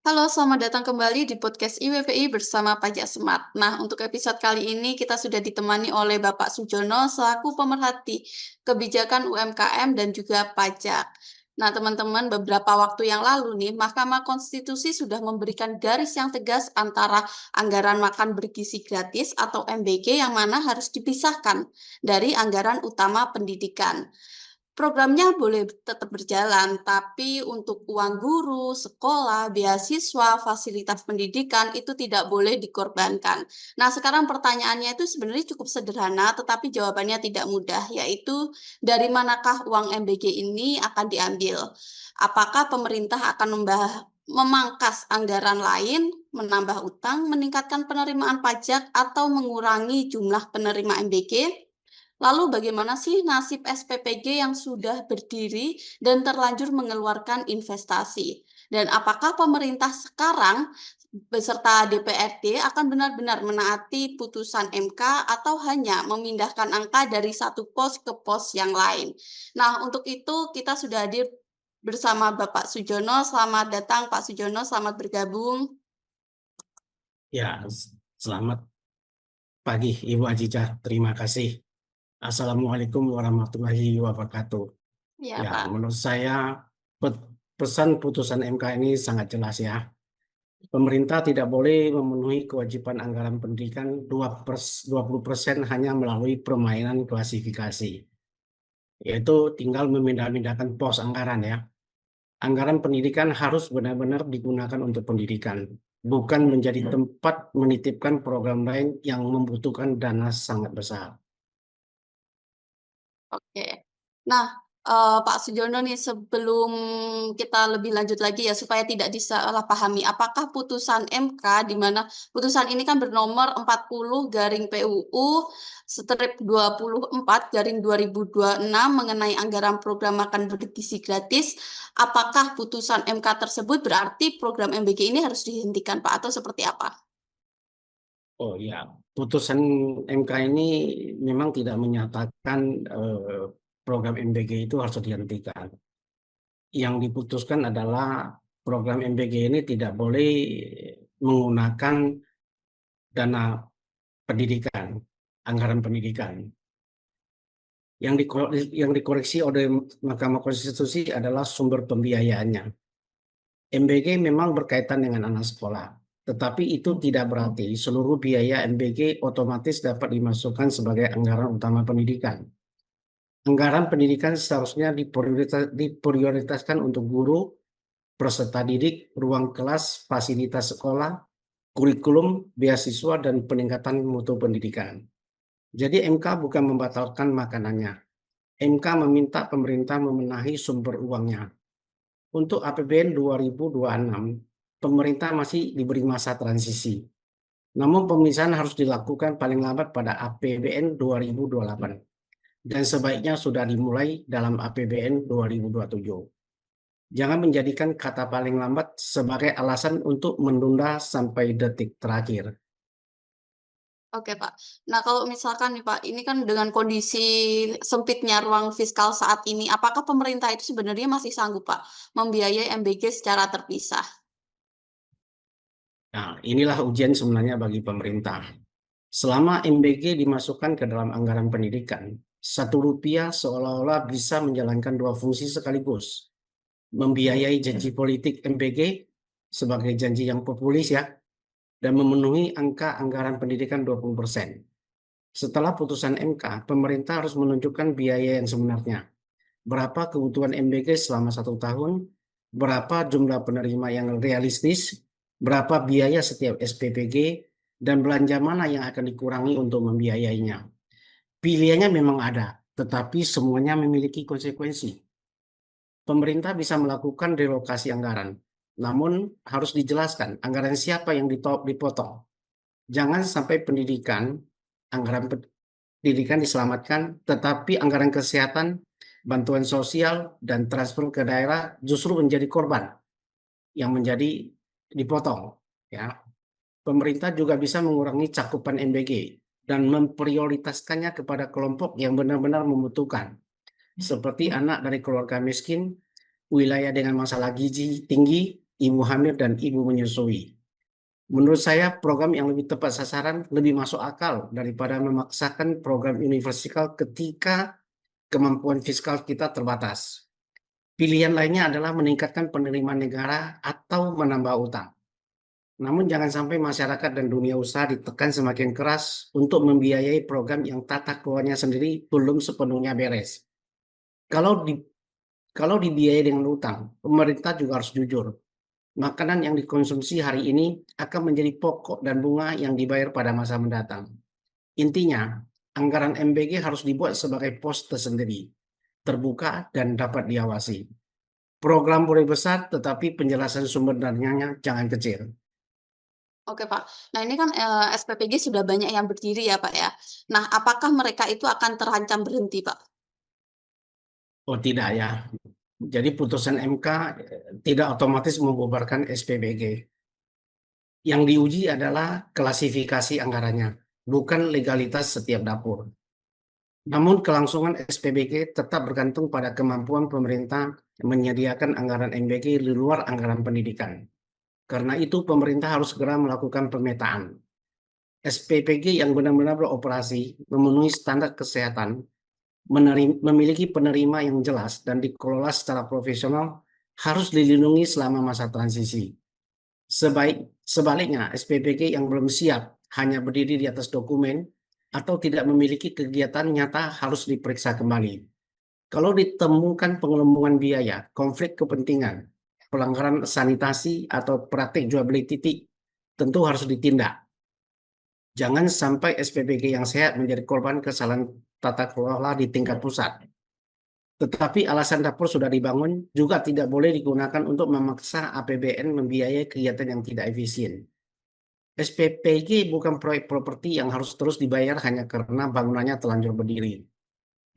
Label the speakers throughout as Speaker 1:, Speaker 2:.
Speaker 1: Halo, selamat datang kembali di podcast IWPI bersama Pajak Smart. Nah, untuk episode kali ini kita sudah ditemani oleh Bapak Sujono selaku pemerhati kebijakan UMKM dan juga pajak. Nah, teman-teman, beberapa waktu yang lalu nih, Mahkamah Konstitusi sudah memberikan garis yang tegas antara anggaran makan bergizi gratis atau MBG yang mana harus dipisahkan dari anggaran utama pendidikan. Programnya boleh tetap berjalan, tapi untuk uang guru, sekolah, beasiswa, fasilitas pendidikan itu tidak boleh dikorbankan. Nah, sekarang pertanyaannya itu sebenarnya cukup sederhana, tetapi jawabannya tidak mudah, yaitu dari manakah uang MBG ini akan diambil? Apakah pemerintah akan memangkas anggaran lain, menambah utang, meningkatkan penerimaan pajak, atau mengurangi jumlah penerima MBG? Lalu bagaimana sih nasib SPPG yang sudah berdiri dan terlanjur mengeluarkan investasi? Dan apakah pemerintah sekarang beserta DPRD akan benar-benar menaati putusan MK atau hanya memindahkan angka dari satu pos ke pos yang lain? Nah, untuk itu kita sudah hadir bersama Bapak Sujono. Selamat datang Pak Sujono, selamat bergabung.
Speaker 2: Ya, selamat pagi Ibu Ajijah. Terima kasih. Assalamualaikum warahmatullahi wabarakatuh.
Speaker 1: Ya,
Speaker 2: Ya,
Speaker 1: Pak.
Speaker 2: menurut saya pesan putusan MK ini sangat jelas ya. Pemerintah tidak boleh memenuhi kewajiban anggaran pendidikan 20% hanya melalui permainan klasifikasi. Yaitu tinggal memindah-mindahkan pos anggaran ya. Anggaran pendidikan harus benar-benar digunakan untuk pendidikan, bukan menjadi tempat menitipkan program lain yang membutuhkan dana sangat besar.
Speaker 1: Oke. Nah, Pak Sujono nih sebelum kita lebih lanjut lagi ya supaya tidak disalahpahami, apakah putusan MK di mana putusan ini kan bernomor 40/PUU/24/2026 mengenai anggaran program makan bergizi gratis, apakah putusan MK tersebut berarti program MBG ini harus dihentikan, Pak, atau seperti apa?
Speaker 2: Oh ya, putusan MK ini memang tidak menyatakan program MBG itu harus dihentikan. Yang diputuskan adalah program MBG ini tidak boleh menggunakan dana pendidikan, anggaran pendidikan. Yang dikoreksi oleh Mahkamah Konstitusi adalah sumber pembiayaannya. MBG memang berkaitan dengan anak sekolah, tetapi itu tidak berarti seluruh biaya MBG otomatis dapat dimasukkan sebagai anggaran utama pendidikan. Anggaran pendidikan seharusnya diprioritaskan untuk guru, peserta didik, ruang kelas, fasilitas sekolah, kurikulum, beasiswa, dan peningkatan mutu pendidikan. Jadi MK bukan membatalkan makanannya. MK meminta pemerintah memenahi sumber uangnya. Untuk APBN 2026, pemerintah masih diberi masa transisi. Namun pemisahan harus dilakukan paling lambat pada APBN 2028 dan sebaiknya sudah dimulai dalam APBN 2027. Jangan menjadikan kata paling lambat sebagai alasan untuk menunda sampai detik terakhir.
Speaker 1: Oke, Pak. Nah, kalau misalkan nih, Pak, ini kan dengan kondisi sempitnya ruang fiskal saat ini, apakah pemerintah itu sebenarnya masih sanggup, Pak, membiayai MBG secara terpisah?
Speaker 2: Nah, inilah ujian sebenarnya bagi pemerintah. Selama MBG dimasukkan ke dalam anggaran pendidikan, Rp1 seolah-olah bisa menjalankan dua fungsi sekaligus. Membiayai janji politik MBG sebagai janji yang populis ya, dan memenuhi angka anggaran pendidikan 20%. Setelah putusan MK, pemerintah harus menunjukkan biaya yang sebenarnya. Berapa kebutuhan MBG selama 1 tahun, berapa jumlah penerima yang realistis, berapa biaya setiap SPPG, dan belanja mana yang akan dikurangi untuk membiayainya. Pilihannya memang ada, tetapi semuanya memiliki konsekuensi. Pemerintah bisa melakukan relokasi anggaran, namun harus dijelaskan anggaran siapa yang dipotong. Jangan sampai anggaran pendidikan diselamatkan, tetapi anggaran kesehatan, bantuan sosial, dan transfer ke daerah justru menjadi korban yang menjadi dipotong. Ya, pemerintah juga bisa mengurangi cakupan MBG dan memprioritaskannya kepada kelompok yang benar-benar membutuhkan, seperti anak dari keluarga miskin, wilayah dengan masalah gizi tinggi, ibu hamil, dan ibu menyusui. Menurut saya, program yang lebih tepat sasaran lebih masuk akal daripada memaksakan program universal ketika kemampuan fiskal kita terbatas. Pilihan lainnya adalah meningkatkan penerimaan negara atau menambah utang. Namun jangan sampai masyarakat dan dunia usaha ditekan semakin keras untuk membiayai program yang tata kelolanya sendiri belum sepenuhnya beres. Kalau di, kalau dibiayai dengan utang, pemerintah juga harus jujur. Makanan yang dikonsumsi hari ini akan menjadi pokok dan bunga yang dibayar pada masa mendatang. Intinya, anggaran MBG harus dibuat sebagai pos tersendiri, terbuka dan dapat diawasi. Program boleh besar, tetapi penjelasan sumber dananya jangan kecil.
Speaker 1: Oke, Pak. Nah, ini kan, SPPG sudah banyak yang berdiri ya, Pak, ya. Nah, apakah mereka itu akan terancam berhenti, Pak?
Speaker 2: Oh tidak ya. Jadi putusan MK tidak otomatis membubarkan SPBG. Yang diuji adalah klasifikasi anggarannya, bukan legalitas setiap dapur. Namun kelangsungan SPBG tetap bergantung pada kemampuan pemerintah menyediakan anggaran MBG di luar anggaran pendidikan. Karena itu pemerintah harus segera melakukan pemetaan. SPPG yang benar-benar beroperasi, memenuhi standar kesehatan, memiliki penerima yang jelas dan dikelola secara profesional harus dilindungi selama masa transisi. Sebaliknya, SPPG yang belum siap hanya berdiri di atas dokumen atau tidak memiliki kegiatan nyata harus diperiksa kembali. Kalau ditemukan pengelembungan biaya, konflik kepentingan, pelanggaran sanitasi, atau praktik jual beli titik, tentu harus ditindak. Jangan sampai SPPG yang sehat menjadi korban kesalahan tata kelola di tingkat pusat. Tetapi alasan dapur sudah dibangun juga tidak boleh digunakan untuk memaksa APBN membiayai kegiatan yang tidak efisien. SPPG bukan proyek properti yang harus terus dibayar hanya karena bangunannya telanjur berdiri.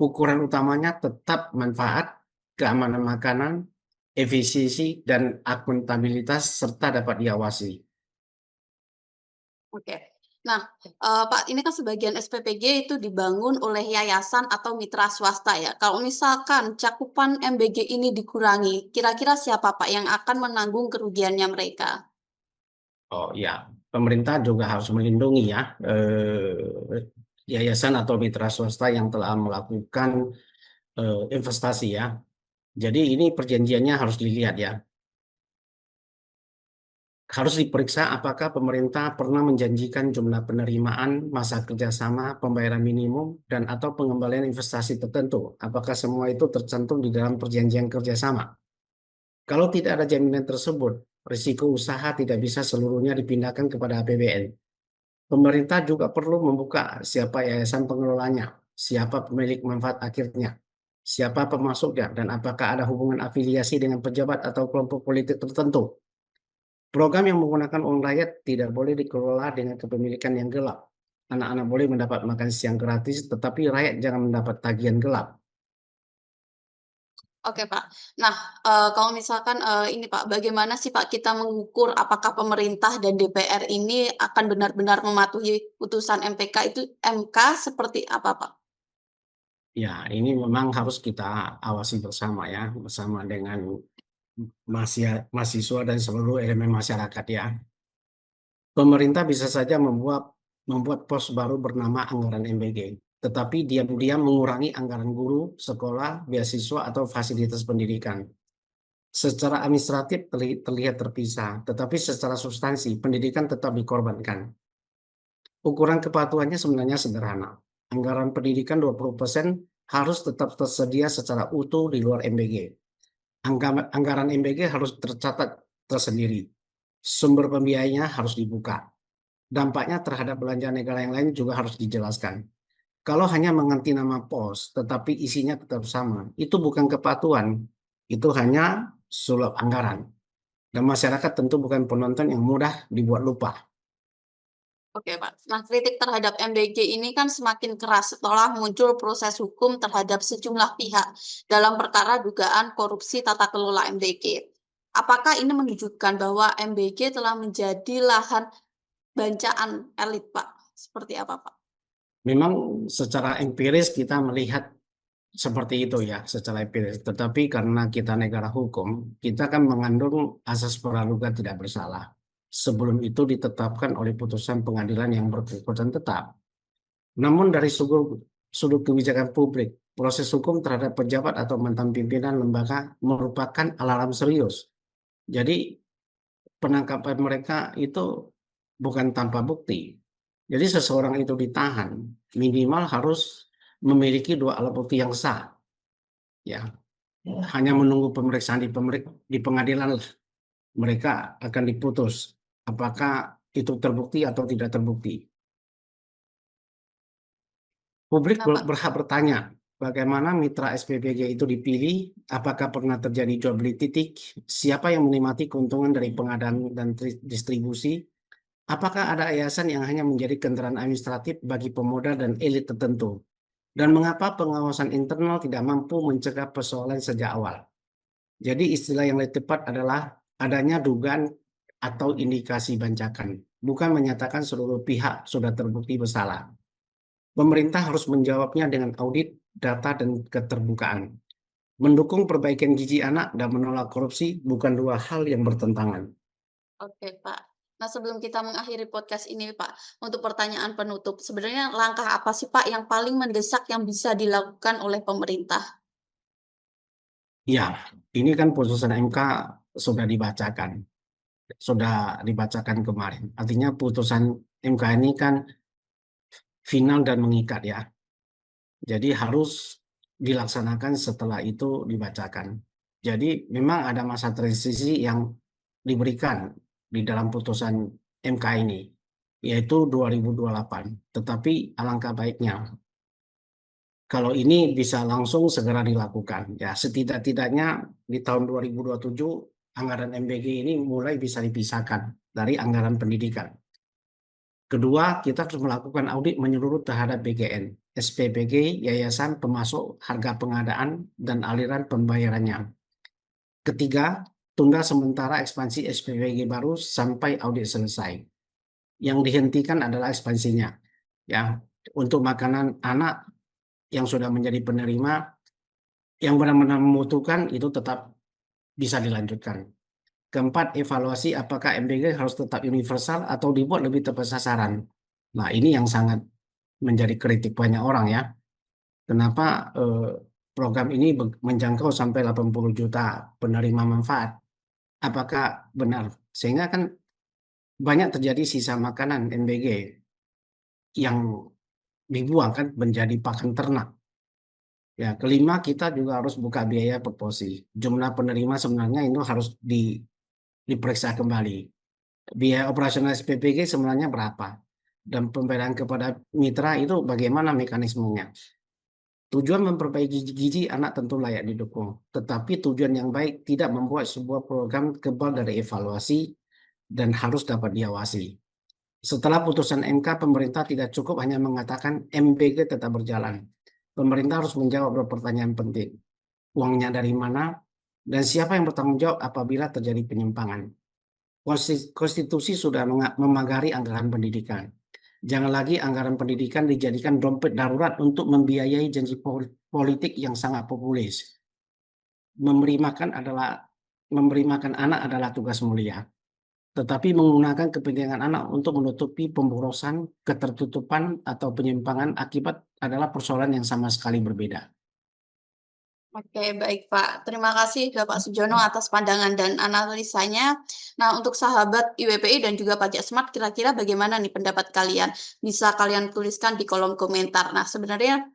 Speaker 2: Ukuran utamanya tetap manfaat, keamanan makanan, efisiensi, dan akuntabilitas serta dapat diawasi.
Speaker 1: Oke. Nah, Pak, ini kan sebagian SPPG itu dibangun oleh yayasan atau mitra swasta ya. Kalau misalkan cakupan MBG ini dikurangi, kira-kira siapa, Pak, yang akan menanggung kerugiannya mereka?
Speaker 2: Oh ya, pemerintah juga harus melindungi ya yayasan atau mitra swasta yang telah melakukan investasi ya. Jadi ini perjanjiannya harus dilihat ya. Harus diperiksa apakah pemerintah pernah menjanjikan jumlah penerimaan, masa kerjasama, pembayaran minimum, dan atau pengembalian investasi tertentu. Apakah semua itu tercantum di dalam perjanjian kerjasama? Kalau tidak ada jaminan tersebut, risiko usaha tidak bisa seluruhnya dipindahkan kepada APBN. Pemerintah juga perlu membuka siapa yayasan pengelolanya, siapa pemilik manfaat akhirnya, siapa pemasoknya, dan apakah ada hubungan afiliasi dengan pejabat atau kelompok politik tertentu. Program yang menggunakan uang rakyat tidak boleh dikelola dengan kepemilikan yang gelap. Anak-anak boleh mendapat makan siang gratis, tetapi rakyat jangan mendapat tagihan gelap.
Speaker 1: Oke, Pak. Nah, kalau misalkan, ini Pak, bagaimana sih Pak kita mengukur apakah pemerintah dan DPR ini akan benar-benar mematuhi putusan MK seperti apa, Pak?
Speaker 2: Ya, ini memang harus kita awasi bersama ya, bersama dengan mahasiswa dan seluruh elemen masyarakat ya. Pemerintah bisa saja membuat pos baru bernama anggaran MBG, tetapi diam-diam mengurangi anggaran guru, sekolah, beasiswa, atau fasilitas pendidikan. Secara administratif terlihat terpisah, tetapi secara substansi pendidikan tetap dikorbankan. Ukuran kepatuhannya sebenarnya sederhana. Anggaran pendidikan 20% harus tetap tersedia secara utuh di luar MBG. Anggaran MBG harus tercatat tersendiri. Sumber pembiayanya harus dibuka. Dampaknya terhadap belanja negara yang lain juga harus dijelaskan. Kalau hanya mengganti nama pos, tetapi isinya tetap sama, itu bukan kepatuhan, itu hanya sulap anggaran. Dan masyarakat tentu bukan penonton yang mudah dibuat lupa.
Speaker 1: Oke, Pak. Nah, kritik terhadap MBG ini kan semakin keras setelah muncul proses hukum terhadap sejumlah pihak dalam perkara dugaan korupsi tata kelola MBG. Apakah ini menunjukkan bahwa MBG telah menjadi lahan bancaan elit, Pak? Seperti apa, Pak?
Speaker 2: Memang secara empiris kita melihat seperti itu ya secara empiris. Tetapi karena kita negara hukum, kita kan mengandung asas praduga tidak bersalah. Sebelum itu ditetapkan oleh putusan pengadilan yang berkekuatan tetap. Namun dari sudut kebijakan publik, proses hukum terhadap pejabat atau mantan pimpinan lembaga merupakan alarm serius. Jadi penangkapan mereka itu bukan tanpa bukti. Jadi seseorang itu ditahan, minimal harus memiliki dua alat bukti yang sah. Ya, hanya menunggu pemeriksaan di pengadilan lah. Mereka akan diputus apakah itu terbukti atau tidak terbukti. Publik
Speaker 1: Nah, Pak.
Speaker 2: berhak bertanya, bagaimana mitra SPBG itu dipilih, apakah pernah terjadi jual beli titik, siapa yang menikmati keuntungan dari pengadaan dan distribusi, apakah ada yayasan yang hanya menjadi kendaraan administratif bagi pemodal dan elit tertentu, dan mengapa pengawasan internal tidak mampu mencegah persoalan sejak awal. Jadi istilah yang lebih tepat adalah adanya dugaan atau indikasi bancakan, bukan menyatakan seluruh pihak sudah terbukti bersalah. Pemerintah harus menjawabnya dengan audit, data, dan keterbukaan. Mendukung perbaikan gizi anak dan menolak korupsi bukan dua hal yang bertentangan.
Speaker 1: Oke, Pak. Nah, sebelum kita mengakhiri podcast ini, Pak, untuk pertanyaan penutup, sebenarnya langkah apa sih, Pak, yang paling mendesak yang bisa dilakukan oleh pemerintah?
Speaker 2: Ya, ini kan putusan MK sudah dibacakan, kemarin. Artinya putusan MK ini kan final dan mengikat ya. Jadi harus dilaksanakan setelah itu dibacakan. Jadi memang ada masa transisi yang diberikan di dalam putusan MK ini, yaitu 2028. Tetapi alangkah baiknya kalau ini bisa langsung segera dilakukan. Ya, setidak-tidaknya di tahun 2027 anggaran MBG ini mulai bisa dipisahkan dari anggaran pendidikan. Kedua, kita harus melakukan audit menyeluruh terhadap BGN, SPBG, yayasan, pemasok, harga pengadaan, dan aliran pembayarannya. Ketiga, tunda sementara ekspansi SPBG baru sampai audit selesai. Yang dihentikan adalah ekspansinya. Ya, untuk makanan anak yang sudah menjadi penerima, yang benar-benar membutuhkan itu tetap bisa dilanjutkan. Keempat, evaluasi apakah MBG harus tetap universal atau dibuat lebih tepat sasaran. Nah, ini yang sangat menjadi kritik banyak orang ya. Kenapa program ini menjangkau sampai 80 juta penerima manfaat? Apakah benar? Sehingga kan banyak terjadi sisa makanan MBG yang dibuang kan menjadi pakan ternak. Ya, kelima kita juga harus buka biaya proporsi. Jumlah penerima sebenarnya itu harus diperiksa kembali. Biaya operasional SPPG sebenarnya berapa? Dan pembayaran kepada mitra itu bagaimana mekanismenya? Tujuan memperbaiki gizi anak tentu layak didukung, tetapi tujuan yang baik tidak membuat sebuah program kebal dari evaluasi dan harus dapat diawasi. Setelah putusan MK, pemerintah tidak cukup hanya mengatakan MBG tetap berjalan. Pemerintah harus menjawab beberapa pertanyaan penting. Uangnya dari mana? Dan siapa yang bertanggung jawab apabila terjadi penyimpangan? Konstitusi sudah memagari anggaran pendidikan. Jangan lagi anggaran pendidikan dijadikan dompet darurat untuk membiayai janji politik yang sangat populis. Memberi makan anak adalah tugas mulia, tetapi menggunakan kepentingan anak untuk menutupi pemborosan, ketertutupan, atau penyimpangan akibat adalah persoalan yang sama sekali berbeda.
Speaker 1: Oke, baik, Pak. Terima kasih Bapak Sujono atas pandangan dan analisanya. Nah, untuk sahabat IWPI dan juga Pajak Smart, kira-kira bagaimana nih pendapat kalian? Bisa kalian tuliskan di kolom komentar. Nah, sebenarnya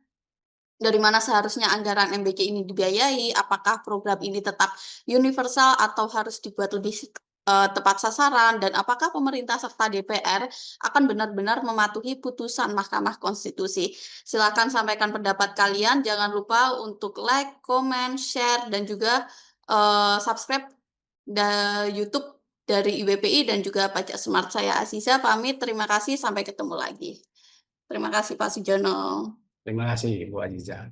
Speaker 1: dari mana seharusnya anggaran MBK ini dibiayai? Apakah program ini tetap universal atau harus dibuat lebih tepat sasaran? Dan apakah pemerintah serta DPR akan benar-benar mematuhi putusan Mahkamah Konstitusi? Silakan sampaikan pendapat kalian. Jangan lupa untuk like, comment, share, dan juga subscribe YouTube dari IWPI dan juga Pajak Smart. Saya Aziza pamit. Terima kasih. Sampai ketemu lagi. Terima kasih Pak Sujono.
Speaker 2: Terima kasih, Bu Aziza.